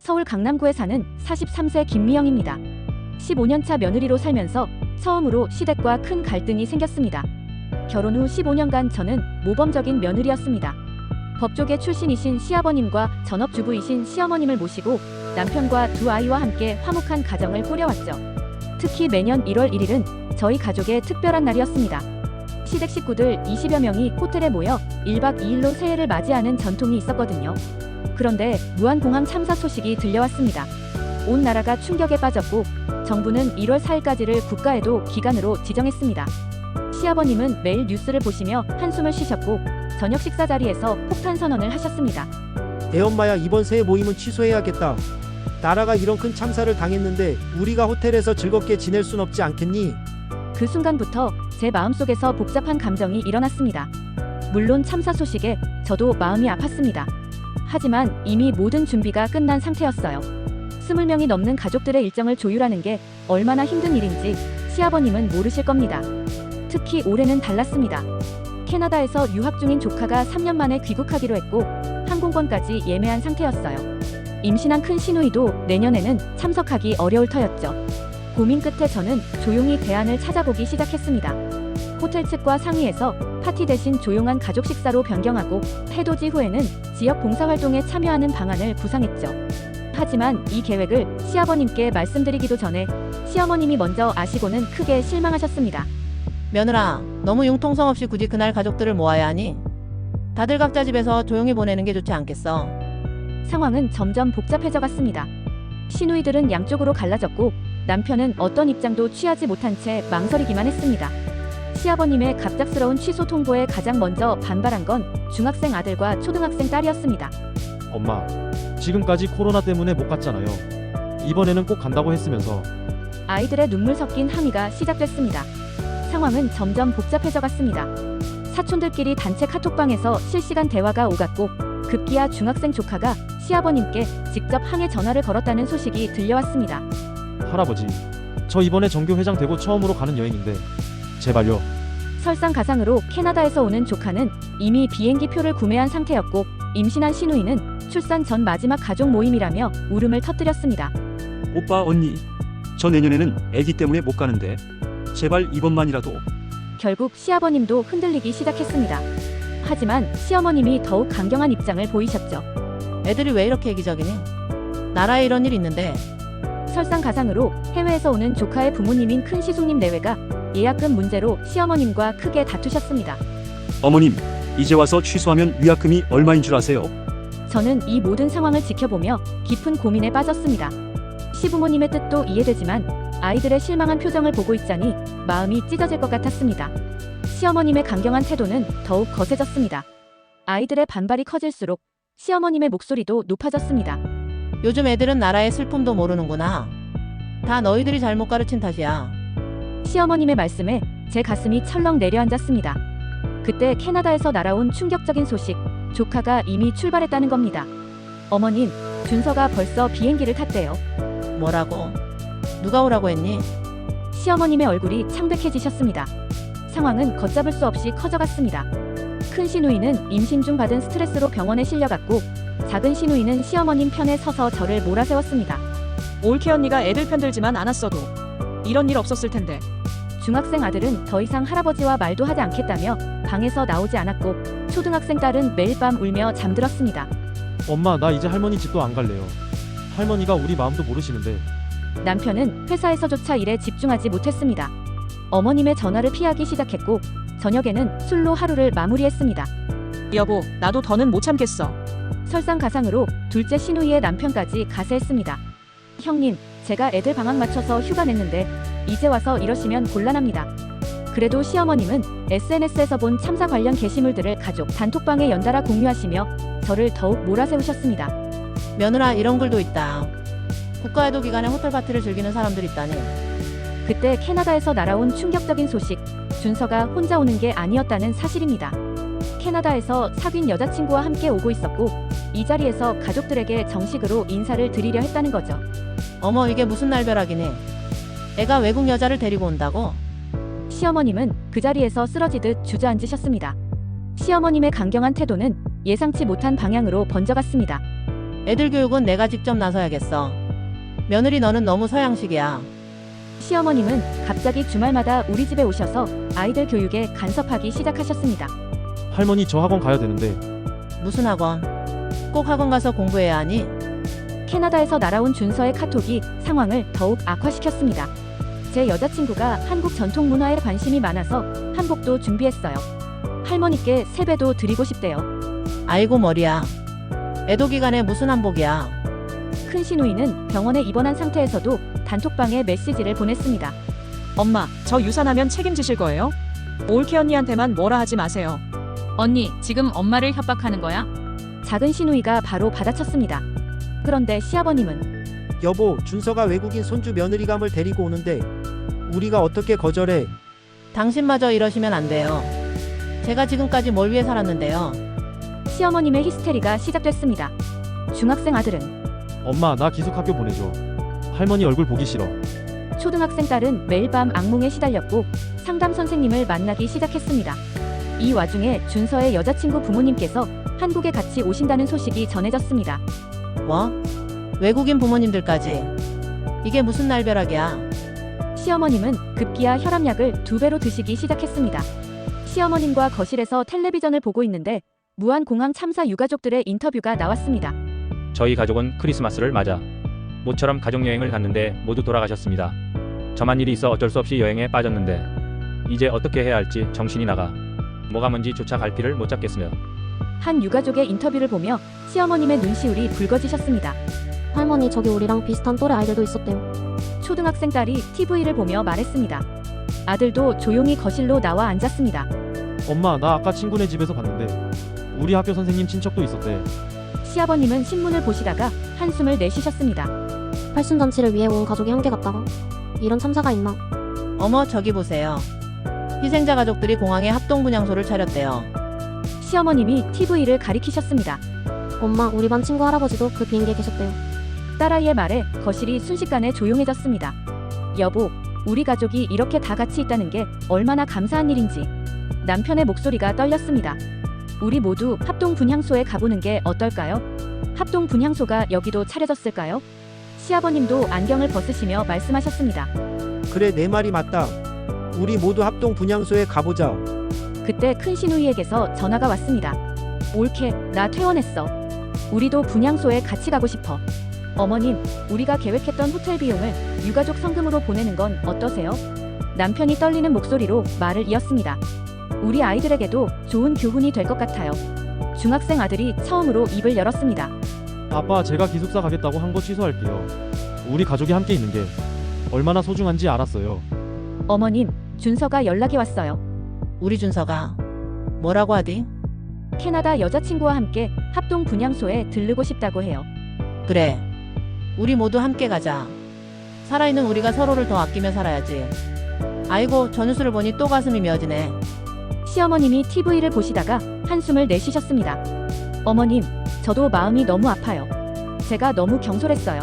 서울 강남구에 사는 43세 김미영입니다. 15년차 며느리로 살면서 처음으로 시댁과 큰 갈등이 생겼습니다. 결혼 후 15년간 저는 모범적인 며느리였습니다. 법조계 출신이신 시아버님과 전업주부이신 시어머님을 모시고 남편과 두 아이와 함께 화목한 가정을 꾸려왔죠. 특히 매년 1월 1일은 저희 가족의 특별한 날이었습니다. 시댁 식구들 20여 명이 호텔에 모여 1박 2일로 새해를 맞이하는 전통이 있었거든요. 그런데 무한공항 참사 소식이 들려왔습니다. 온 나라가 충격에 빠졌고 정부는 1월 4일까지를 국가애도 기간으로 지정했습니다. 시아버님은 매일 뉴스를 보시며 한숨을 쉬셨고 저녁 식사 자리에서 폭탄 선언을 하셨습니다. 애엄마야, 이번 새해 모임은 취소해야겠다. 나라가 이런 큰 참사를 당했는데 우리가 호텔에서 즐겁게 지낼 순 없지 않겠니? 그 순간부터 제 마음속에서 복잡한 감정이 일어났습니다. 물론 참사 소식에 저도 마음이 아팠습니다. 하지만 이미 모든 준비가 끝난 상태였어요. 20명이 넘는 가족들의 일정을 조율하는 게 얼마나 힘든 일인지 시아버님은 모르실 겁니다. 특히 올해는 달랐습니다. 캐나다에서 유학 중인 조카가 3년 만에 귀국하기로 했고 항공권까지 예매한 상태였어요. 임신한 큰 시누이도 내년에는 참석하기 어려울 터였죠. 고민 끝에 저는 조용히 대안을 찾아보기 시작했습니다. 호텔 측과 상의해서 파티 대신 조용한 가족 식사로 변경하고 해돋이 후에는 지역 봉사활동에 참여하는 방안을 구상했죠. 하지만 이 계획을 시아버님께 말씀드리기도 전에 시어머님이 먼저 아시고는 크게 실망하셨습니다. 며느라, 너무 융통성 없이 굳이 그날 가족들을 모아야 하니? 다들 각자 집에서 조용히 보내는 게 좋지 않겠어? 상황은 점점 복잡해져 갔습니다. 시누이들은 양쪽으로 갈라졌고 남편은 어떤 입장도 취하지 못한 채 망설이기만 했습니다. 시아버님의 갑작스러운 취소 통보에 가장 먼저 반발한 건 중학생 아들과 초등학생 딸이었습니다. 엄마, 지금까지 코로나 때문에 못 갔잖아요. 이번에는 꼭 간다고 했으면서. 아이들의 눈물 섞인 항의가 시작됐습니다. 상황은 점점 복잡해져 갔습니다. 사촌들끼리 단체 카톡방에서 실시간 대화가 오갔고 급기야 중학생 조카가 시아버님께 직접 항해 전화를 걸었다는 소식이 들려왔습니다. 할아버지, 저 이번에 정교 회장 되고 처음으로 가는 여행인데 제발요. 설상가상으로 캐나다에서 오는 조카는 이미 비행기 표를 구매한 상태였고 임신한 시누이는 출산 전 마지막 가족 모임이라며 울음을 터뜨렸습니다. 오빠, 언니, 저 내년에는 아기 때문에 못 가는데 제발 이번만이라도. 결국 시아버님도 흔들리기 시작했습니다. 하지만 시어머님이 더욱 강경한 입장을 보이셨죠. 애들이 왜 이렇게 이기적이니? 나라에 이런 일 있는데. 설상가상으로 해외에서 오는 조카의 부모님인 큰 시숙님 내외가 예약금 문제로 시어머님과 크게 다투셨습니다. 어머님, 이제 와서 취소하면 위약금이 얼마인 줄 아세요? 저는 이 모든 상황을 지켜보며 깊은 고민에 빠졌습니다. 시부모님의 뜻도 이해되지만 아이들의 실망한 표정을 보고 있자니 마음이 찢어질 것 같았습니다. 시어머님의 강경한 태도는 더욱 거세졌습니다. 아이들의 반발이 커질수록 시어머님의 목소리도 높아졌습니다. 요즘 애들은 나라의 슬픔도 모르는구나. 다 너희들이 잘못 가르친 탓이야. 시어머님의 말씀에 제 가슴이 철렁 내려앉았습니다. 그때 캐나다에서 날아온 충격적인 소식, 조카가 이미 출발했다는 겁니다. 어머님, 준서가 벌써 비행기를 탔대요. 뭐라고? 누가 오라고 했니? 시어머님의 얼굴이 창백해지셨습니다. 상황은 걷잡을 수 없이 커져갔습니다. 큰 시누이는 임신 중 받은 스트레스로 병원에 실려갔고 작은 시누이는 시어머님 편에 서서 저를 몰아세웠습니다. 올케 언니가 애들 편들지만 않았어도 이런 일 없었을 텐데. 중학생 아들은 더 이상 할아버지와 말도 하지 않겠다며 방에서 나오지 않았고 초등학생 딸은 매일 밤 울며 잠들었습니다. 엄마, 나 이제 할머니 집도 안 갈래요. 할머니가 우리 마음도 모르시는데. 남편은 회사에서조차 일에 집중하지 못했습니다. 어머님의 전화를 피하기 시작했고 저녁에는 술로 하루를 마무리했습니다. 여보, 나도 더는 못 참겠어. 설상가상으로 둘째 시누이의 남편까지 가세했습니다. 형님, 제가 애들 방학 맞춰서 휴가 냈는데 이제 와서 이러시면 곤란합니다. 그래도 시어머님은 SNS에서 본 참사 관련 게시물들을 가족 단톡방에 연달아 공유하시며 저를 더욱 몰아세우셨습니다. 며느라, 이런 글도 있다. 국가애도 기간에 호텔 파티를 즐기는 사람들이 있다니. 그때 캐나다에서 날아온 충격적인 소식, 준서가 혼자 오는 게 아니었다는 사실입니다. 캐나다에서 사귄 여자친구와 함께 오고 있었고 이 자리에서 가족들에게 정식으로 인사를 드리려 했다는 거죠. 어머, 이게 무슨 날벼락이니? 애가 외국 여자를 데리고 온다고? 시어머님은 그 자리에서 쓰러지듯 주저앉으셨습니다. 시어머님의 강경한 태도는 예상치 못한 방향으로 번져갔습니다. 애들 교육은 내가 직접 나서야겠어. 며느리 너는 너무 서양식이야. 시어머님은 갑자기 주말마다 우리 집에 오셔서 아이들 교육에 간섭하기 시작하셨습니다. 할머니 저 학원 가야 되는데. 무슨 학원? 꼭 학원 가서 공부해야 하니? 캐나다에서 날아온 준서의 카톡이 상황을 더욱 악화시켰습니다. 제 여자친구가 한국 전통 문화에 관심이 많아서 한복도 준비했어요. 할머니께 세배도 드리고 싶대요. 아이고 머리야. 애도 기간에 무슨 한복이야. 큰 시누이는 병원에 입원한 상태에서도 단톡방에 메시지를 보냈습니다. 엄마, 저 유산하면 책임지실 거예요? 올케 언니한테만 뭐라 하지 마세요. 언니, 지금 엄마를 협박하는 거야? 작은 시누이가 바로 받아쳤습니다. 그런데 시아버님은 여보, 준서가 외국인 손주 며느리감을 데리고 오는데 우리가 어떻게 거절해? 당신마저 이러시면 안 돼요. 제가 지금까지 뭘 위해 살았는데요. 시어머님의 히스테리가 시작됐습니다. 중학생 아들은 엄마 나 기숙학교 보내줘. 할머니 얼굴 보기 싫어. 초등학생 딸은 매일 밤 악몽에 시달렸고 상담 선생님을 만나기 시작했습니다. 이 와중에 준서의 여자친구 부모님께서 한국에 같이 오신다는 소식이 전해졌습니다. 뭐? 외국인 부모님들까지. 이게 무슨 날벼락이야. 시어머님은 급기야 혈압약을 2배로 드시기 시작했습니다. 시어머님과 거실에서 텔레비전을 보고 있는데 무안공항 참사 유가족들의 인터뷰가 나왔습니다. 저희 가족은 크리스마스를 맞아 모처럼 가족여행을 갔는데 모두 돌아가셨습니다. 저만 일이 있어 어쩔 수 없이 여행에 빠졌는데 이제 어떻게 해야 할지 정신이 나가 뭐가 뭔지조차 갈피를 못 잡겠으며 한 유가족의 인터뷰를 보며 시어머님의 눈시울이 붉어지셨습니다. 할머니, 저기 우리랑 비슷한 또래 아이들도 있었대요. 초등학생 딸이 TV를 보며 말했습니다. 아들도 조용히 거실로 나와 앉았습니다. 엄마 나 아까 친구네 집에서 봤는데 우리 학교 선생님 친척도 있었대. 시아버님은 신문을 보시다가 한숨을 내쉬셨습니다. 팔순잔치를 위해 온 가족이 한개 같다고? 이런 참사가 있나? 어머 저기 보세요. 희생자 가족들이 공항에 합동분향소를 차렸대요. 시어머님이 TV를 가리키셨습니다. 엄마, 우리 반 친구 할아버지도 그 비행기에 계셨대요. 딸아이의 말에 거실이 순식간에 조용해졌습니다. 여보, 우리 가족이 이렇게 다 같이 있다는 게 얼마나 감사한 일인지. 남편의 목소리가 떨렸습니다. 우리 모두 합동분향소에 가보는 게 어떨까요? 합동분향소가 여기도 차려졌을까요? 시아버님도 안경을 벗으시며 말씀하셨습니다. 그래, 내 말이 맞다. 우리 모두 합동 분향소에 가보자. 그때 큰 시누이에게서 전화가 왔습니다. 올케, 나 퇴원했어. 우리도 분향소에 같이 가고 싶어. 어머님, 우리가 계획했던 호텔 비용을 유가족 성금으로 보내는 건 어떠세요? 남편이 떨리는 목소리로 말을 이었습니다. 우리 아이들에게도 좋은 교훈이 될 것 같아요. 중학생 아들이 처음으로 입을 열었습니다. 아빠 제가 기숙사 가겠다고 한 거 취소할게요. 우리 가족이 함께 있는 게 얼마나 소중한지 알았어요. 어머님, 준서가 연락이 왔어요. 우리 준서가 뭐라고 하디? 캐나다 여자친구와 함께 합동 분향소에 들르고 싶다고 해요. 그래. 우리 모두 함께 가자. 살아있는 우리가 서로를 더 아끼며 살아야지. 아이고 저 뉴스를 보니 또 가슴이 미어지네. 시어머님이 TV를 보시다가 한숨을 내쉬셨습니다. 어머님, 저도 마음이 너무 아파요. 제가 너무 경솔했어요.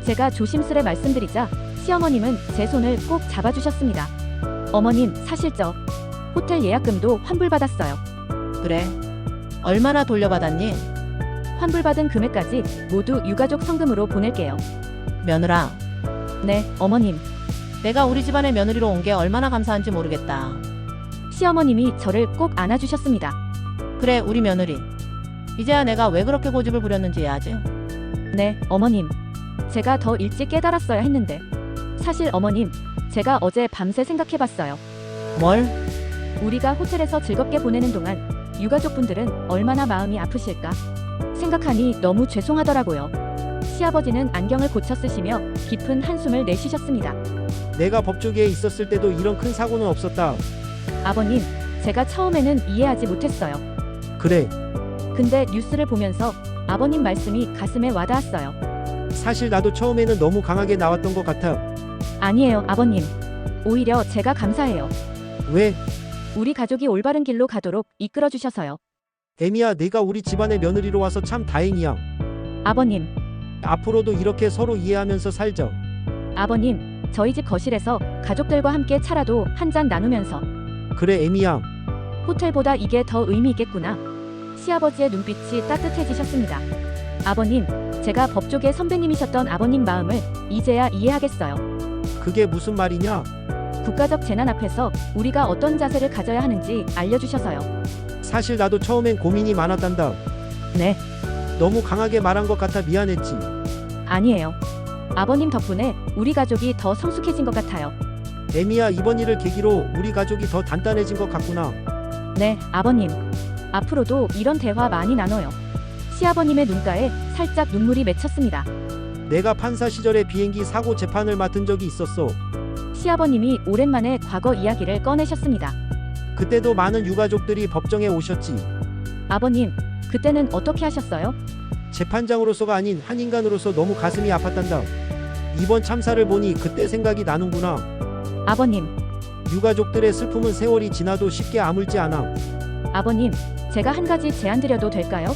제가 조심스레 말씀드리자 시어머님은 제 손을 꼭 잡아주셨습니다. 어머님, 사실 저 호텔 예약금도 환불받았어요. 그래. 얼마나 돌려받았니? 환불받은 금액까지 모두 유가족 성금으로 보낼게요. 며느라. 네, 어머님. 내가 우리 집안의 며느리로 온 게 얼마나 감사한지 모르겠다. 시어머님이 저를 꼭 안아주셨습니다. 그래 우리 며느리. 이제야 내가 왜 그렇게 고집을 부렸는지 이해하지? 네, 어머님. 제가 더 일찍 깨달았어야 했는데. 사실 어머님, 제가 어제 밤새 생각해봤어요. 뭘? 우리가 호텔에서 즐겁게 보내는 동안 유가족분들은 얼마나 마음이 아프실까? 생각하니 너무 죄송하더라고요. 시아버지는 안경을 고쳐 쓰시며 깊은 한숨을 내쉬셨습니다. 내가 법조계에 있었을 때도 이런 큰 사고는 없었다. 아버님, 제가 처음에는 이해하지 못했어요. 그래, 근데 뉴스를 보면서 아버님 말씀이 가슴에 와닿았어요. 사실 나도 처음에는 너무 강하게 나왔던 것 같아. 아니에요, 아버님. 오히려 제가 감사해요. 왜? 우리 가족이 올바른 길로 가도록 이끌어 주셔서요. 애미야, 내가 우리 집안의 며느리로 와서 참 다행이야. 아버님, 앞으로도 이렇게 서로 이해하면서 살자. 아버님, 저희 집 거실에서 가족들과 함께 차라도 한 잔 나누면서. 그래, 애미야. 호텔보다 이게 더 의미 있겠구나. 시아버지의 눈빛이 따뜻해지셨습니다. 아버님, 제가 법조계 선배님이셨던 아버님 마음을 이제야 이해하겠어요. 그게 무슨 말이냐? 국가적 재난 앞에서 우리가 어떤 자세를 가져야 하는지 알려주셔서요. 사실 나도 처음엔 고민이 많았단다. 네, 너무 강하게 말한 것 같아 미안했지. 아니에요. 아버님 덕분에 우리 가족이 더 성숙해진 것 같아요. 에미야, 이번 일을 계기로 우리 가족이 더 단단해진 것 같구나. 네, 아버님. 앞으로도 이런 대화 많이 나눠요. 시아버님의 눈가에 살짝 눈물이 맺혔습니다. 내가 판사 시절에 비행기 사고 재판을 맡은 적이 있었어. 시아버님이 오랜만에 과거 이야기를 꺼내셨습니다. 그때도 많은 유가족들이 법정에 오셨지. 아버님, 그때는 어떻게 하셨어요? 재판장으로서가 아닌 한 인간으로서 너무 가슴이 아팠단다. 이번 참사를 보니 그때 생각이 나는구나. 아버님, 유가족들의 슬픔은 세월이 지나도 쉽게 아물지 않아. 아버님, 제가 한 가지 제안 드려도 될까요?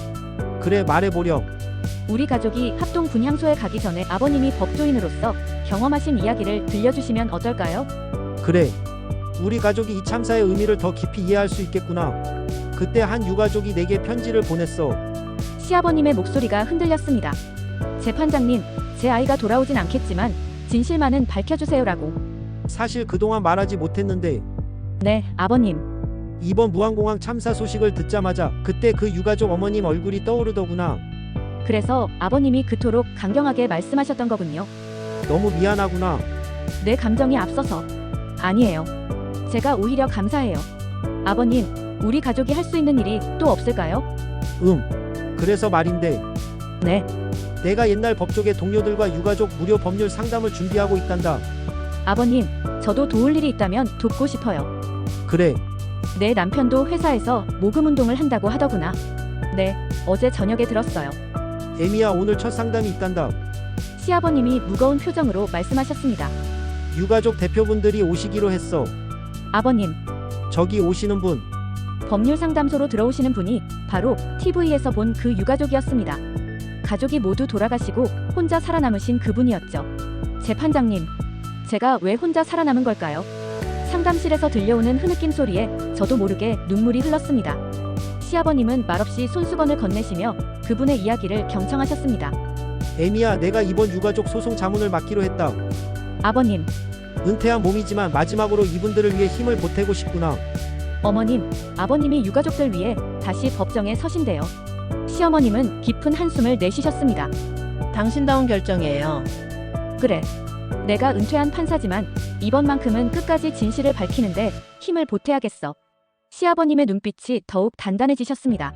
그래, 말해보렴. 우리 가족이 합동 분향소에 가기 전에 아버님이 법조인으로서 경험하신 이야기를 들려주시면 어떨까요? 그래. 우리 가족이 이 참사의 의미를 더 깊이 이해할 수 있겠구나. 그때 한 유가족이 내게 편지를 보냈어. 시아버님의 목소리가 흔들렸습니다. 재판장님, 제 아이가 돌아오진 않겠지만 진실만은 밝혀주세요라고. 사실 그동안 말하지 못했는데 네, 아버님. 이번 무안공항 참사 소식을 듣자마자 그때 그 유가족 어머님 얼굴이 떠오르더구나. 그래서 아버님이 그토록 강경하게 말씀하셨던 거군요. 너무 미안하구나. 내 감정이 앞서서. 아니에요. 제가 오히려 감사해요. 아버님, 우리 가족이 할 수 있는 일이 또 없을까요? 그래서 말인데 네, 내가 옛날 법조계 동료들과 유가족 무료 법률 상담을 준비하고 있단다. 아버님, 저도 도울 일이 있다면 돕고 싶어요. 그래, 내 남편도 회사에서 모금 운동을 한다고 하더구나. 네, 어제 저녁에 들었어요. 에미야, 오늘 첫 상담이 있단다. 시아버님이 무거운 표정으로 말씀하셨습니다. 유가족 대표분들이 오시기로 했어. 아버님, 저기 오시는 분. 법률 상담소로 들어오시는 분이 바로 TV에서 본 그 유가족이었습니다. 가족이 모두 돌아가시고 혼자 살아남으신 그분이었죠. 재판장님, 제가 왜 혼자 살아남은 걸까요? 상담실에서 들려오는 흐느낌 소리에 저도 모르게 눈물이 흘렀습니다. 시아버님은 말없이 손수건을 건네시며 그분의 이야기를 경청하셨습니다. 에미야, 내가 이번 유가족 소송 자문을 맡기로 했다. 아버님, 은퇴한 몸이지만 마지막으로 이분들을 위해 힘을 보태고 싶구나. 어머님, 아버님이 유가족들 위해 다시 법정에 서신대요. 시어머님은 깊은 한숨을 내쉬셨습니다. 당신다운 결정이에요. 그래, 내가 은퇴한 판사지만 이번만큼은 끝까지 진실을 밝히는데 힘을 보태야겠어. 시아버님의 눈빛이 더욱 단단해지셨습니다.